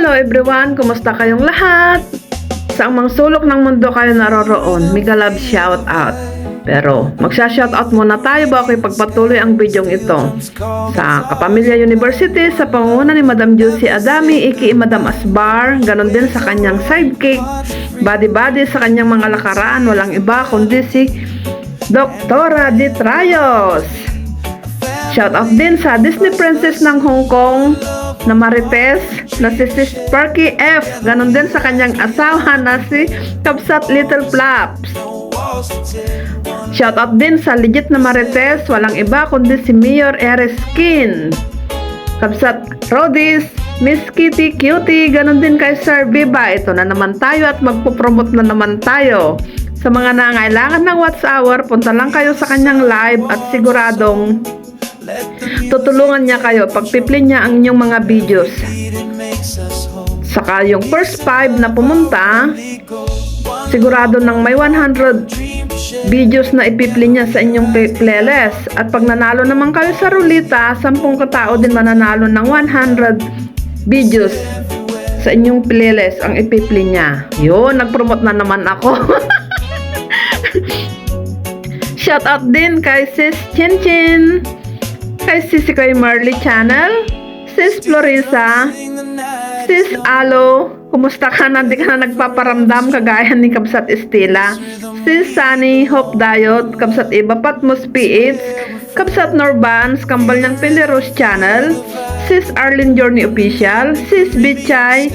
Hello everyone! Kumusta kayong lahat? Sa mang sulok ng mundo kayo naroroon, mega love shout out. Pero magsha-shoutout muna tayo bago ipagpatuloy ang bidyong ito. Sa Kapamilya University, sa pangunguna ni Madam Josie Adami, iki Madam Asbar, ganon din sa kanyang sidekick, body sa kanyang mga lakaran, walang iba kundi si Doktora De Trayos. Shoutout din sa Disney Princess ng Hong Kong na Marites na si Sis Sparky F. Ganon din sa kanyang asawa na si Kabsat Little Flaps. Shoutout din sa legit na Marites, walang iba kundi si Mayor Ereskin, Kabsat Rodis, Miss Kitty Cutie, ganon din kay Sir Biba. Ito na naman tayo at magpo-promote na naman tayo. Sa mga nangailangan ng Watch Hour, punta lang kayo sa kanyang live at siguradong tutulungan niya kayo pagpipli niya ang inyong mga videos. Saka yung first 5 na pumunta, sigurado nang may 100 videos na ipipli niya sa inyong playlist. At pag nanalo naman kayo sa rulita, 10 katao din mananalo ng 100 videos sa inyong playlist ang ipipli niya. Yun, nag-promote na naman ako. Shoutout din kay Sis Chinchin, kay Sisi kay Marley Channel, Sis Florisa, Sis Alo, kumusta ka na? Di ka na nagpaparamdam kagaya ni Kabsat Estela, Sis Sunny, Hope Dayot, Kabsat Iba Patmos PH, Kabsat Norbans, Kambal ng Piliros Channel, Sis Arlene Journey Official, Sis Bichay,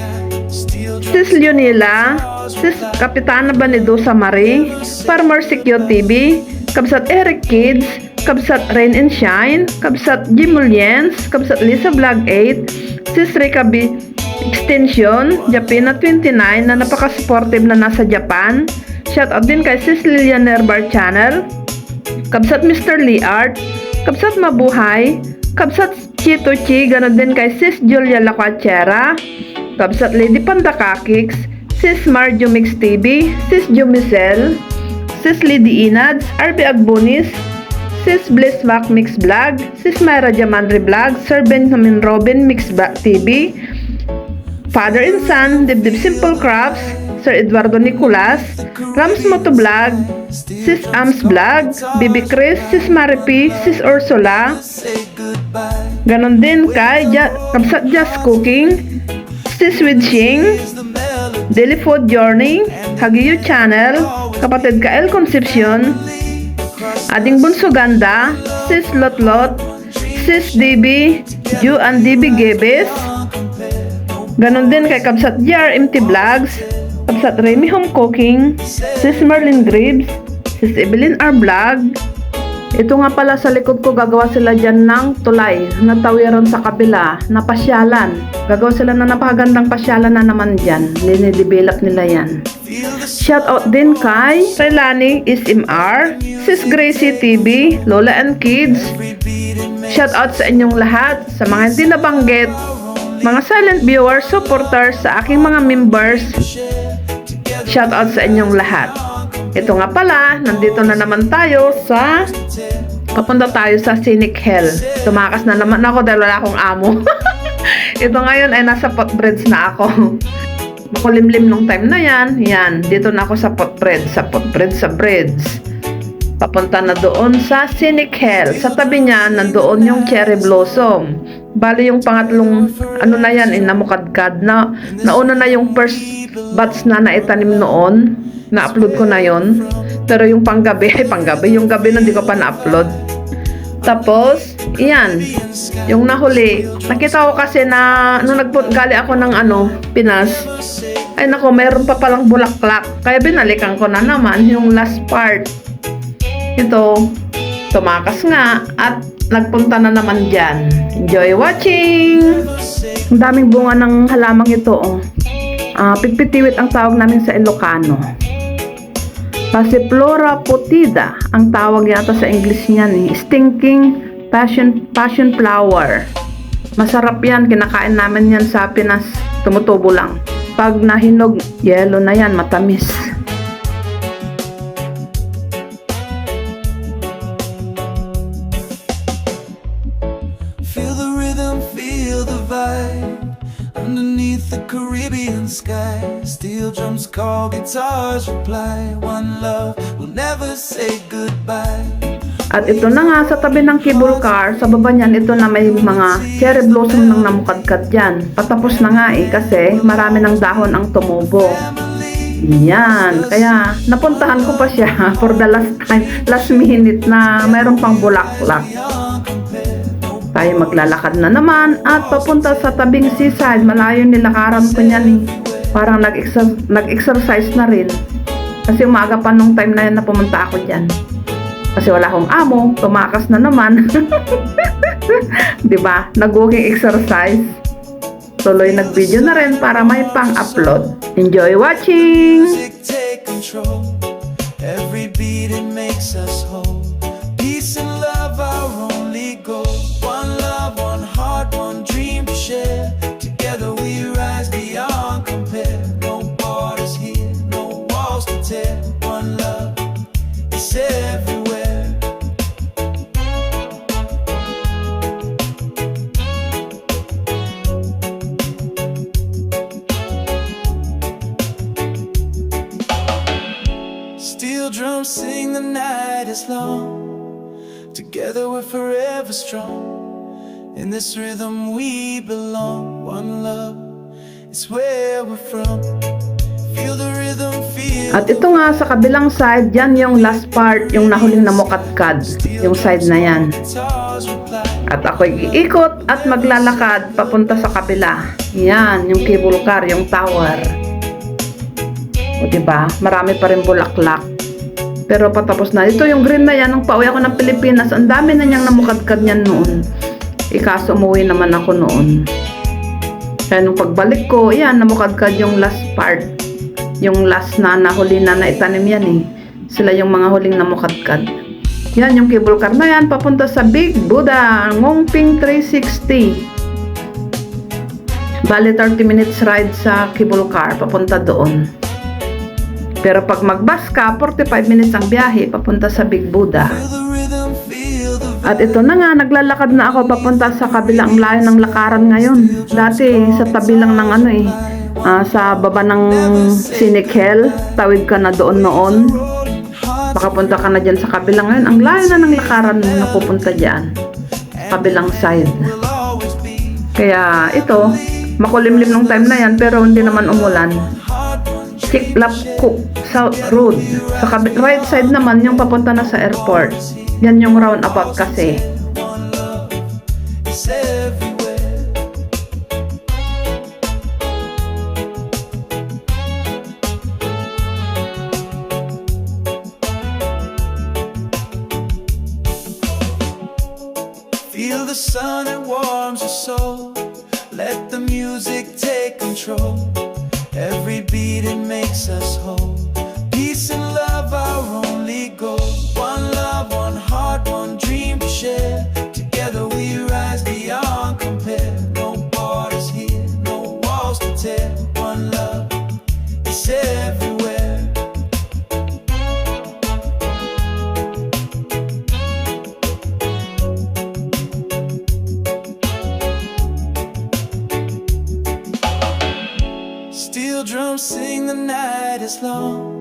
Sis Leonila, Sis Kapitana Banidosa Marie, Farmer Secure TV, Kabsat Eric Kids, Kabsat Rain and Shine, Kabsat Jimuliens, Kabsat Lisa Vlog 8, Sis Rika B Extension, Japina 29 na napaka-supportive na nasa Japan. Shoutout din kay Sis Lilian Nerbar Channel, Kabsat Mr. Lee Art, Kabsat Mabuhay, Kabsat Chito Chi, ganon din kay Sis Julia Lacuachera, Kabsat Lady Panda Kakix, Sis Marjo Mix TV, Sis Jumicel, Sis Lady Inads, RB Agbonis, Sis Bliss Mac Mix Vlog, Sis Myra Jamandri Vlog, Sir Benjamin Robin Mix TV, Father and Son, Dibdib Simple Crafts, Sir Eduardo Nicolas, Rams Moto Vlog, Sis Ams Vlog, Bibi Chris, Sis Maripi, Sis Ursula, ganon din kay Kabsat Just Cooking, Sis Widshing, Daily Food Journey, Hagiyo Channel, Kapatid Kael Concepcion, Ading Bunso Ganda, Sis Lotlot, Sis DB, Ju and DB Gebes, ganon din kay Kabsat JRMT Vlogs, Kabsat Remy Home Cooking, Sis Merlin Gribs, Sis Evelyn R Vlog. Ito nga pala sa likod ko, gagawa sila dyan ng tulay na tawiran sa kabila na pasyalan. Gagawa sila na napakagandang pasyalan na naman dyan. Ninidevelop nila yan. Shoutout din kay Relani SMR, Sis Gracie TV, Lola and Kids. Shoutout sa inyong lahat, sa mga hindi nabanggit, mga silent viewers, supporters, sa aking mga members. Shoutout sa inyong lahat. Ito nga pala, nandito na naman tayo sa papunta tayo sa Scenic Hell. Tumakas na naman ako dahil wala akong amo. Ito ngayon ay nasa Potbridge na ako. Makulimlim nung time na yan. Yan, dito na ako sa Potbridge, sa bridge. Papunta na doon sa Scenic Hell. Sa tabi niya, nandoon yung cherry blossom. Bali yung pangatlong, ano na yan, namukadkad na. Nauna na yung first batch na naitanim noon. Na-upload ko na yon. Pero yung panggabi, yung gabi na hindi ko pa na-upload. Tapos, iyan, yung nahuli. Nakita ko kasi na, nung gali ako ng Pinas, ay nako, mayroon pa palang bulaklak. Kaya binalikan ko na naman yung last part. Ito, tumakas nga at nagpunta na naman dyan. Enjoy watching! Ang daming bunga ng halamang ito. Pigpitiwit ang tawag namin sa Ilocano. Passiflora putida ang tawag yata sa English niyan. Stinking passion flower. Masarap yan, kinakain namin yan sa Pinas. Tumutubo lang. Pag nahinog, yellow na yan, matamis. Feel the rhythm, feel the vibe underneath the Caribbean sky. Steel drums call, guitars reply. One love, we'll never say goodbye. At ito na nga sa tabi ng cable car, sa baba niyan ito na may mga cherry blossom nang namukadkad dyan. Patapos na nga kasi marami ng dahon ang tumubo. Yan, kaya napuntahan ko pa siya for the last time, last minute na mayroon pang bulaklak. Tayo maglalakad na naman at papunta sa tabing seaside. Malayo nilakaran ko niyan eh. Parang nag-exercise na rin. Kasi umaga pa nung time na yan na pumunta ako dyan. Kasi wala akong amo, tumakas na naman. Diba? Nag-walking exercise. Tuloy nag-video na rin para may pang-upload. Enjoy watching! Music take control. Every beat it makes us whole. Peace and love our only goal. One love, one heart, one dream to share. Together we rise beyond compare. No borders here, no walls to tear. One love is everywhere. Steel drums sing the night is long. Together we're forever strong. In this rhythm we belong. One love is where we're from. Feel the rhythm, feel. At ito nga sa kabilang side, yan yung last part, yung nahuling namukadkad, yung side na yan. Guitars reply. At ako'y iikot at maglalakad papunta sa kabila. Yan, yung cable car, yung tower. O diba, marami pa rin bulaklak. Pero patapos na. Ito yung green na yan, nung pauwi ako ng Pilipinas, ang dami na niyang namukadkad niyan noon. Ikaso umuwi naman ako noon. Kaya nung pagbalik ko, yan, namukadkad yung last part. Yung last na nahuli na naitanim yan eh. Sila yung mga huling namukadkad. Yan, yung cable car na yan, papunta sa Big Buddha, Ngongping 360. Bali 30 minutes ride sa cable car, papunta doon. Pero pag mag-bus ka, 45 minutes ang biyahe, papunta sa Big Buddha. Feel the rhythm, feel the At ito na nga, naglalakad na ako papunta sa kabilang layo ng lakaran ngayon. Dati, sa tabi lang ng sa baba ng Scenic Hill, tawid ka na doon noon. Makapunta ka na dyan sa kabilang ngayon. Ang layo na ng lakaran na pupunta dyan. Kabilang side. will always be. Kaya ito, makulimlim nung time na yan, pero hindi naman umulan. Chiklapko South Road. Sa right side naman, yung papunta na sa airport. Yan yung roundabout kasi. One love is everywhere. Feel the sun, it warms your soul. Let the music take control. Every beat it makes us whole. Peace and love our only goal. One love, one heart, one dream to share. Together we rise beyond compare. No borders here, no walls to tear. One love is everywhere. Steel drums sing the night is long.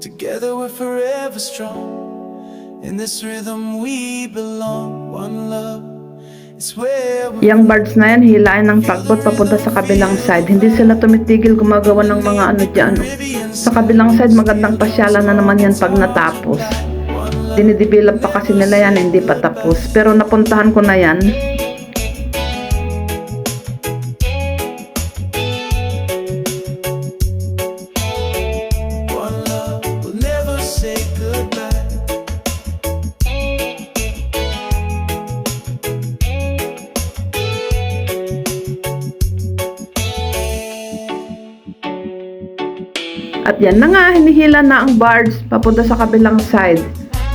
Together we're forever strong. In this rhythm we belong. One love is where we're Yung birds na yan, hilain ng tagbot papunta sa kabilang side. Hindi sila tumitigil gumagawa ng mga dyan. Sa kabilang side, magandang pasyalan na naman yan pag natapos. Dinidevelop pa kasi nila yan, hindi pa tapos. Pero napuntahan ko na yan. one love. We'll never say goodbye. At yan na nga, hinihila na ang birds papunta sa kabilang side.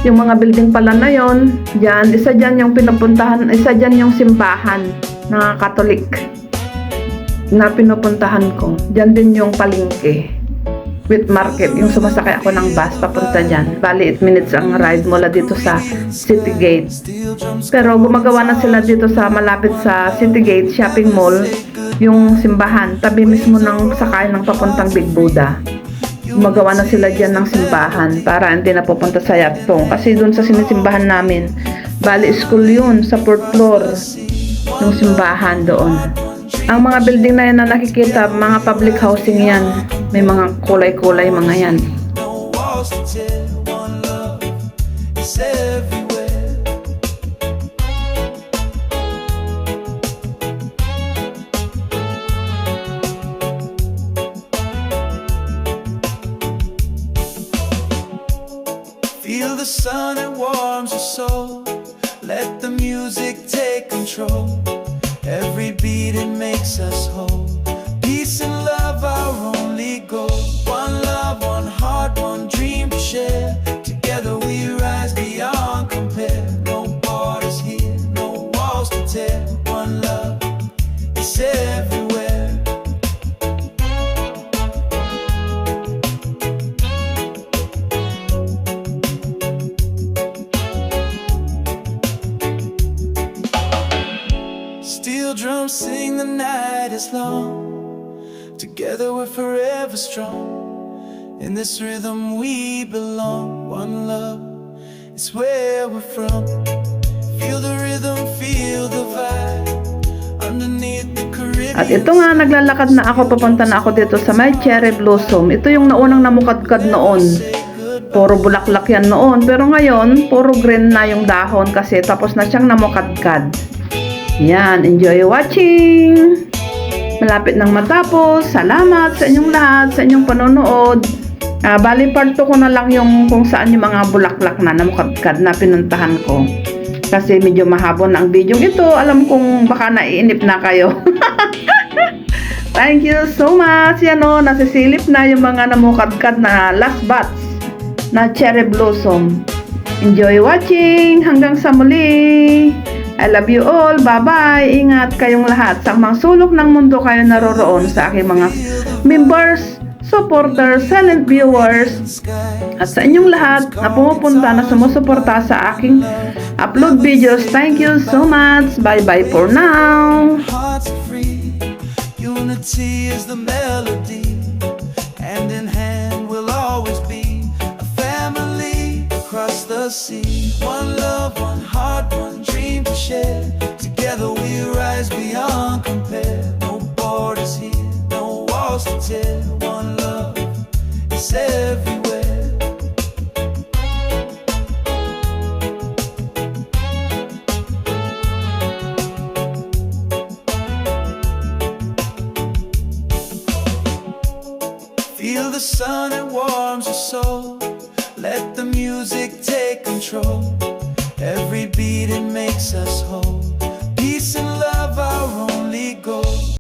Yung mga building pala na yon, dyan, isa dyan yung pinupuntahan, isa dyan yung simbahan na Katolik na pinupuntahan ko. Dyan din yung palengke with market, yung sumasakay ako ng bus papunta dyan. Bali 8 minutes ang ride mula dito sa City Gate. Steel drums Pero gumagawa na sila dito sa malapit sa City Gate Shopping Mall. yung simbahan, tabi mismo ng sakay ng papuntang Big Buddha. Gumagawa na sila dyan ng simbahan para hindi na pupunta sa Yaptong. Kasi dun sa sinisimbahan namin, bali school yun, sa 4th floor ng simbahan doon. Ang mga building na yan na nakikita, mga public housing yan. May mga kulay-kulay mga yan. No walls to tell, one love is everywhere. Feel the sun, it warms your soul. Let the music take control. Every beat, it makes us whole. Peace and love, our only goal. One love, one heart, one dream to share. Together we rise beyond compare. No borders here, no walls to tear. One love is everywhere. Steel drums sing the night is long. Together we're forever strong. In this rhythm we belong. One love is where we're from. Feel the rhythm, feel the vibe. Underneath the Caribbean. At ito nga, naglalakad na ako, papunta na ako dito sa may cherry blossom. Ito yung naunang namukadkad noon. Puro bulaklak yan noon. Pero ngayon, puro green na yung dahon kasi tapos na siyang namukadkad. Yan, enjoy watching! Malapit nang matapos. Salamat sa inyong lahat, sa inyong panonood. Bali part 2 ko na lang yung kung saan yung mga bulaklak na namukadkad na pinuntahan ko. Kasi medyo mahabon ang video ito. Alam kong baka naiinip na kayo. Thank you so much. Yan o, nasisilip na yung mga namukadkad na last batch na cherry blossom. Enjoy watching. Hanggang sa muli. I love you all. Bye-bye. Ingat kayong lahat. Sa mga sulok ng mundo kayo naroroon, sa aking mga members, supporters, silent viewers, at sa inyong lahat na pumupunta na sumusuporta sa aking upload videos. Thank you so much. Bye-bye for now. Hearts are free. Unity is the melody. Hand in hand we'll always be a family across the sea. One love, one heart, one dream to share. Together we rise beyond compare. No borders here, no walls to tear. One love is everywhere. Feel the sun, it warms your soul. Let the music take control. Every beat, it makes us whole.